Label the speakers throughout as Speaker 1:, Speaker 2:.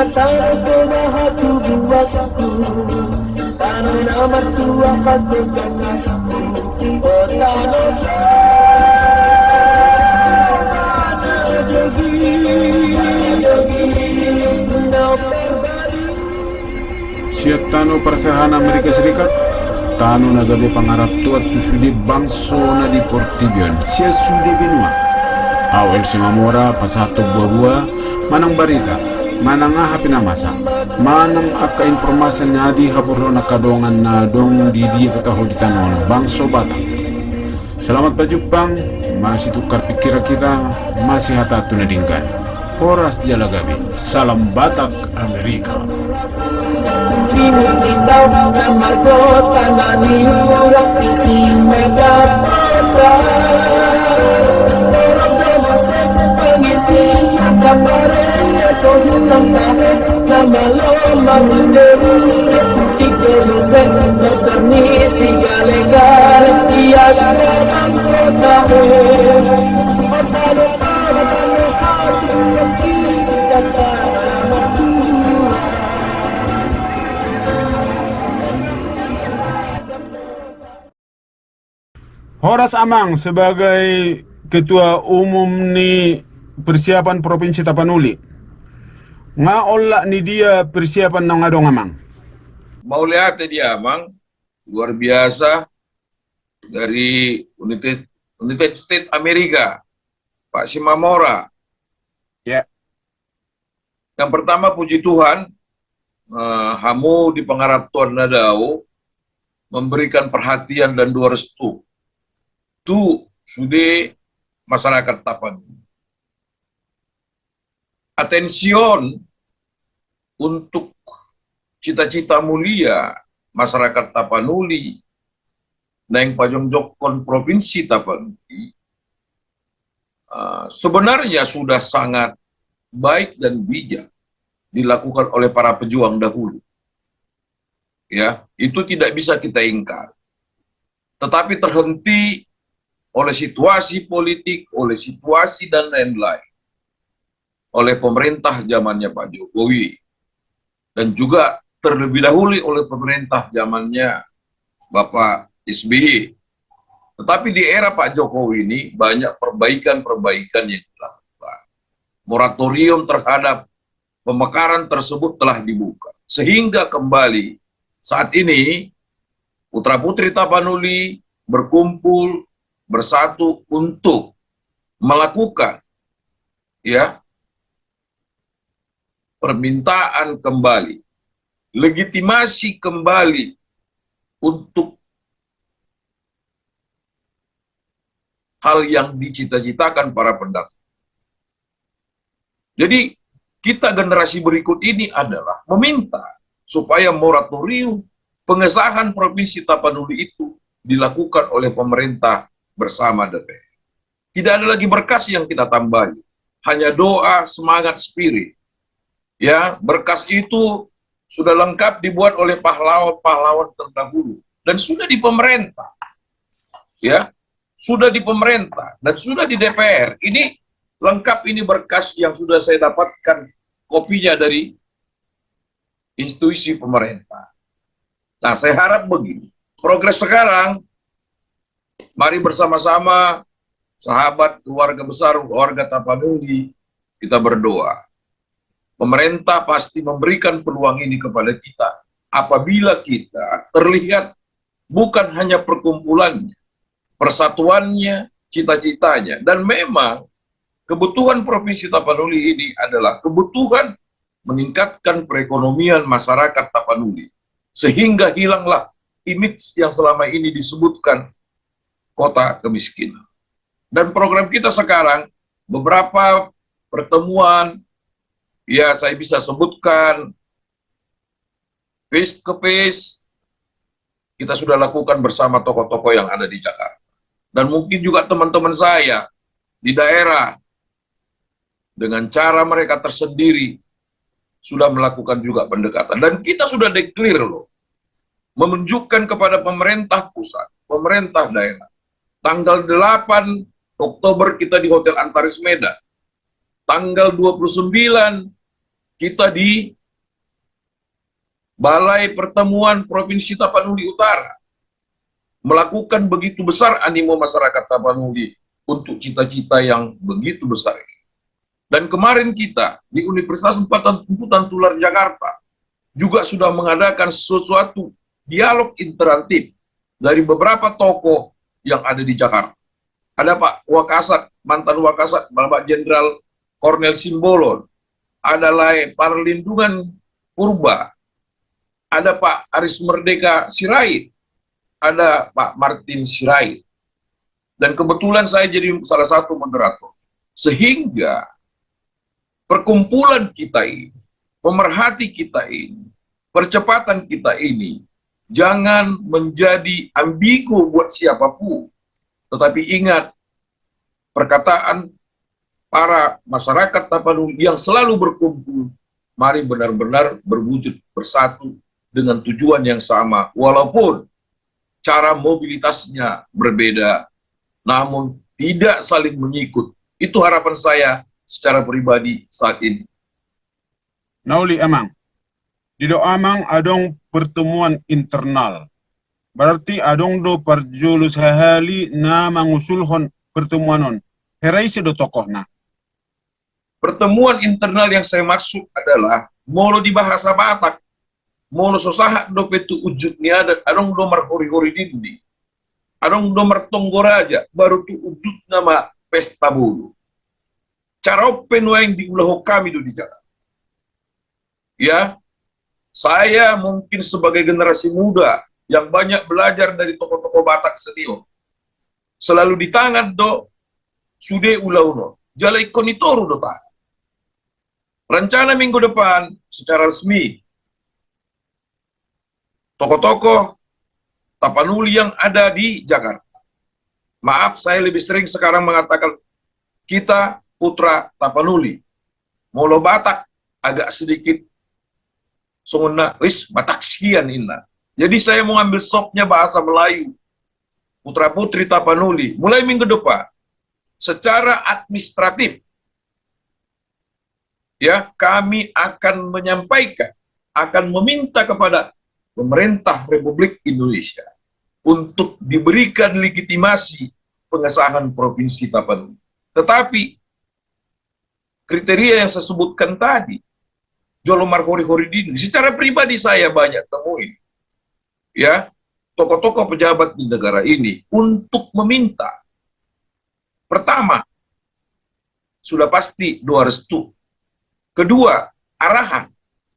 Speaker 1: Siya tano persahan Amerika Serikat, tano nagabe pangaratuat tu sudi bangso na di Portibion, siya sudi benua. Awal si Mamora pasato buah-buah, manang barita, manang aha pinamasa, manang aka informasi na di haburo na kadongan na dong di dia ketahu di tanon bangso Batak. Selamat berjumpa, masih tukar pikiran kita, masih hatatu nadinggan. Horas Jalagabi, salam Batak Amerika.
Speaker 2: Kita mahkota nani urang isi Megapotra pengisi kamarnya kosong tahe nama lomba menderu tiga terni sigale-gale ia dalam kota
Speaker 1: Horas Amang sebagai Ketua Umum ni Persiapan Provinsi Tapanuli. Nga ola ni dia persiapan ng adong Amang?
Speaker 3: Mau lihat dia Amang, luar biasa dari United States Amerika, Pak Shimamura.
Speaker 1: Ya.
Speaker 3: Yang pertama puji Tuhan, hamu di pengaratuan nadau memberikan perhatian dan dua restu. Tu sudah masyarakat Tapanuli. Atension untuk cita-cita mulia masyarakat Tapanuli nang pajongjokon provinsi Tapanuli sebenarnya sudah sangat baik dan bijak dilakukan oleh para pejuang dahulu. Ya, itu tidak bisa kita ingkar. Tetapi terhenti oleh situasi politik, oleh situasi dan lain-lain, oleh pemerintah zamannya Pak Jokowi, dan juga terlebih dahulu oleh pemerintah zamannya Bapak SBY. Tetapi di era Pak Jokowi ini banyak perbaikan-perbaikan yang dilakukan. Moratorium terhadap pemekaran tersebut telah dibuka. Sehingga kembali saat ini putra-putri Tapanuli berkumpul bersatu untuk melakukan permintaan kembali, legitimasi kembali untuk hal yang dicita-citakan para pendahulu. Jadi kita generasi berikut ini adalah meminta supaya moratorium pengesahan Provinsi Tapanuli itu dilakukan oleh pemerintah bersama DPR. Tidak ada lagi berkas yang kita tambahi, hanya doa, semangat, spirit. Ya, berkas itu sudah lengkap dibuat oleh pahlawan-pahlawan terdahulu dan sudah di pemerintah. Ya, sudah di pemerintah dan sudah di DPR. Ini lengkap, ini berkas yang sudah saya dapatkan kopinya dari institusi pemerintah. Nah, saya harap begini. Progres sekarang, mari bersama-sama sahabat, keluarga besar, warga Tapanuli, kita berdoa. Pemerintah pasti memberikan peluang ini kepada kita apabila kita terlihat bukan hanya perkumpulannya, persatuannya, cita-citanya. Dan memang kebutuhan Provinsi Tapanuli ini adalah kebutuhan meningkatkan perekonomian masyarakat Tapanuli. Sehingga hilanglah image yang selama ini disebutkan kota kemiskinan. Dan program kita sekarang, beberapa pertemuan, ya saya bisa sebutkan, face to face, kita sudah lakukan bersama tokoh-tokoh yang ada di Jakarta. Dan mungkin juga teman-teman saya di daerah, dengan cara mereka tersendiri, sudah melakukan juga pendekatan. Dan kita sudah declare loh, menunjukkan kepada pemerintah pusat, pemerintah daerah. Tanggal 8 Oktober kita di Hotel Antares Medan. Tanggal 29 kita di Balai Pertemuan Provinsi Tapanuli Utara melakukan begitu besar animo masyarakat Tapanuli untuk cita-cita yang begitu besar ini. Dan kemarin kita di Universitas Tuntutan Tular Jakarta juga sudah mengadakan sesuatu dialog interaktif dari beberapa tokoh yang ada di Jakarta. Ada Pak Wakasat, mantan Wakasat, Bapak Jenderal Kornel Simbolon, ada Perlindungan Purba, ada Pak Aris Merdeka Sirait, ada Pak Martin Sirait. Dan kebetulan saya jadi salah satu moderator. Sehingga perkumpulan kita ini, pemerhati kita ini, percepatan kita ini, jangan menjadi ambigu buat siapapun. Tetapi ingat, perkataan para masyarakat Tapanuli yang selalu berkumpul, mari benar-benar berwujud bersatu dengan tujuan yang sama, walaupun cara mobilitasnya berbeda, namun tidak saling mengikut. Itu harapan saya secara pribadi saat ini.
Speaker 1: Nauli amang. Dido amang adong pertemuan internal. Berarti adong do parjulus hahali na mangusulhon pertemuanon. Herai do tokoh na.
Speaker 3: Pertemuan internal yang saya maksud adalah molo di bahasa Batak, molo sosahat do petu ujudnya dan adong do marhori-hori dindi. Adong do martonggoraja baru tu ujud nama pesta bulu. Cara penuang di ulah kami do di Jakarta. Ya, saya mungkin sebagai generasi muda yang banyak belajar dari tokoh-tokoh Batak senior, selalu di tangan do sude ulauno, jalai konitoru do ta. Rencana minggu depan secara resmi, tokoh-tokoh Tapanuli yang ada di Jakarta. Maaf, saya lebih sering sekarang mengatakan kita putra Tapanuli. Molo Batak agak sedikit sunguna, wis Batak sekian inna. Jadi saya mau ambil sopnya bahasa Melayu. Putra-putri Tapanuli, mulai minggu depan, secara administratif, ya, kami akan menyampaikan, akan meminta kepada pemerintah Republik Indonesia untuk diberikan legitimasi pengesahan Provinsi Tapanuli. Tetapi, kriteria yang saya sebutkan tadi, Jolomar Hori-Horidin, secara pribadi saya banyak temuin, ya, tokoh-tokoh pejabat di negara ini untuk meminta, pertama, sudah pasti doa restu, kedua, arahan,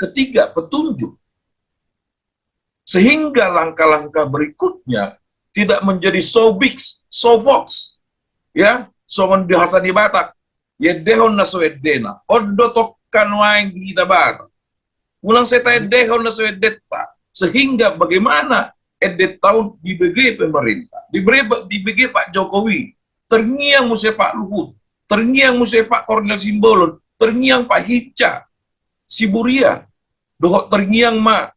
Speaker 3: ketiga, petunjuk, sehingga langkah-langkah berikutnya tidak menjadi so big, so fox, ya, songon bahasa di Batak, yedehon na so edena, odo tokan waing di Batak, ulang saya dehon na so edeta, sehingga bagaimana edet tahun di BG pemerintah, di BG Pak Jokowi, terngiang musya Pak Luhut, terngiang musya Pak Kornel Simbolon, terngiang Pak Hica, Siburia, dohok terngiang ma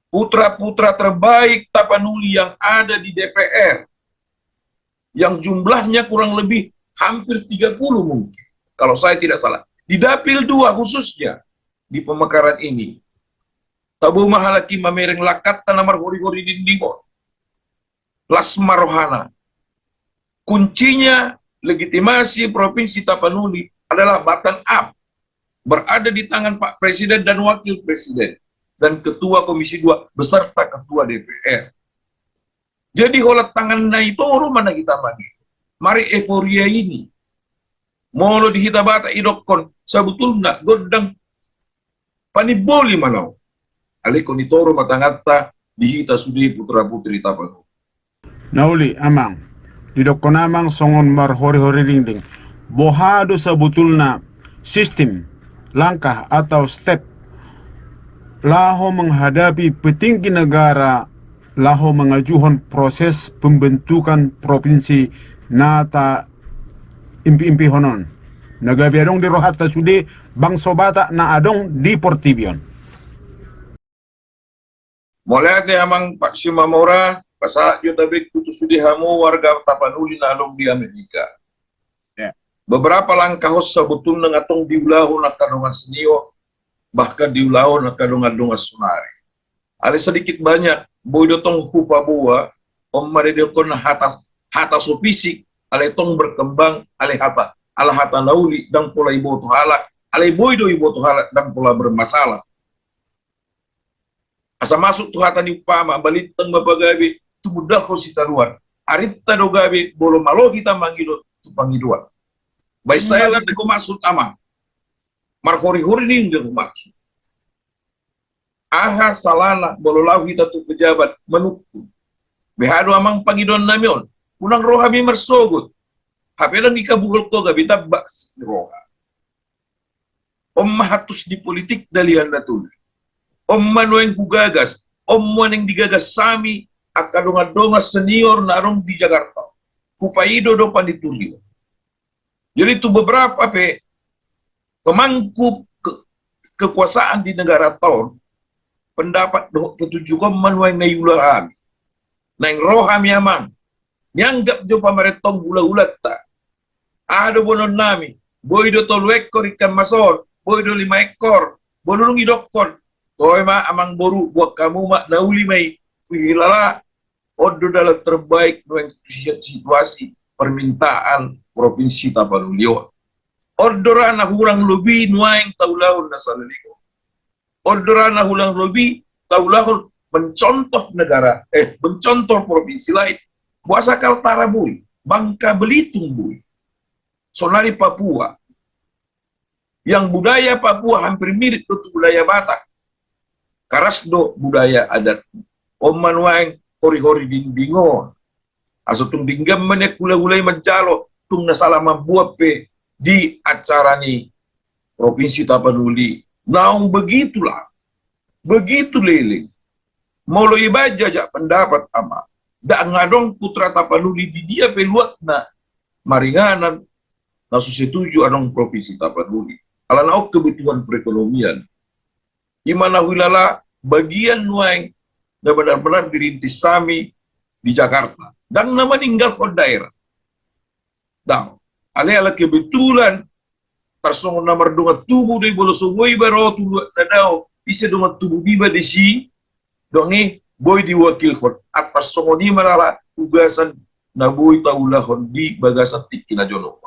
Speaker 3: putra-putra terbaik Tapanuli yang ada di DPR, yang jumlahnya kurang lebih hampir 30 mungkin, kalau saya tidak salah, di Dapil 2 khususnya, di pemekaran ini, Tabu mahalaki mamereng lakat tanamar hori-hori dindingo. Lasma Rohana. Kuncinya legitimasi Provinsi Tapanuli adalah bottom up. Berada di tangan Pak Presiden dan Wakil Presiden. Dan Ketua Komisi 2 beserta Ketua DPR. Jadi holat tangan na itu mana kita mandi. Mari euforia ini. Molo di hitabata idokon. Sebetulnya godang paniboli manau. Aliko nitoro matangata dihita sudi putra-putri Tapanuli.
Speaker 1: Nauli amang. Didoko namang songon marhori-hori dingding. Bohado sebetulnya sistem, langkah atau step laho menghadapi petinggi negara, laho mengajukan proses pembentukan provinsi nata impi-impi honon. Nagabi adong di rohata sudi bangso Batak na adong di Portibion.
Speaker 3: Mulai ate amang Pak Simamora, pasa juta bek putus sudi hamu warga Tapanuli na along di Amerika.
Speaker 1: Ya.
Speaker 3: beberapa langkah sebetulnya ngatong diulahu nakadongan senio, bahkan diulahu nakadongan sunari. Ale sedikit banyak, boy dotong hupa buah, om maredokon hata so fisik, ale tong berkembang, ale hata nauli, dan pola ibu tuhala, ale boy do ibu tuhala, dan pola bermasalah. Asa masuk tu hata ni upama, balitang mabagabi, tumudah ko si taruan. Arita do gabi, bolo malo kita mangido, tu pangiduan. Baik saya lang ko maksud ama. Markori-hori ni hindi ko maksud. Aha salana, bolo lau kita tu pejabat, menukun. Behado amang pangidon namion. Unang roha mi mersogot. Hapelan ikabugol to gabi tabak si roha. Om mahatus di politik dalihan natul. Om manueng hugagas. Om maneng digagas sami akadonga-donga senior na arong di Jakarta. Kupaido do panditurio. Jadi itu beberapa pemangku kekuasaan di negara tahun pendapat do petunjuk manueng na yulahami. Nang rohami amang. Nyanggap jo pameretong gula-ulat ta. Ada bonon nami. Boy do tolu ekor ikan masor. Boy do 5 ekor. Bonulung idokon. Toy ma amang boru buat kamu mak nauli mai. Hilala. Odo dalam terbaik nueng situasi permintaan Provinsi Tapanulio. Ordora na hurang lebih nueng taulahun na salaligo. Ordora na hurang lebih taulahun mencontoh negara, mencontoh provinsi lain. Buasa Kaltara bui, Bangka Belitung bui, Sonari Papua. Yang budaya Papua hampir mirip dengan budaya Batak. Karasdo budaya adat. Om manuang hori-hori bingbingon. Aso tung binggam menek gula-gulai menjalo tung nasalah membuat di acara ni Provinsi Tapanuli. Naung begitulah. Begitu lele. Molo ibaja jak pendapat ama. Da ngadong putra Tapanuli di dia peluat na maringanan na setuju anong Provinsi Tapanuli. Alanau kebutuhan perekonomian. Di mana wilala bagian nuang na benar-benar dirintis sami di Jakarta. Dan na meninggal ko daerah. Daw, ala kebetulan tersongon nomor dunga tubuh di bolo sungguh baro tubuh na daw bisa dunga tubuh biba di si dongi boy diwakil kon atas songon ni malala tugasan na boy taulahon di bagasan tikina jono.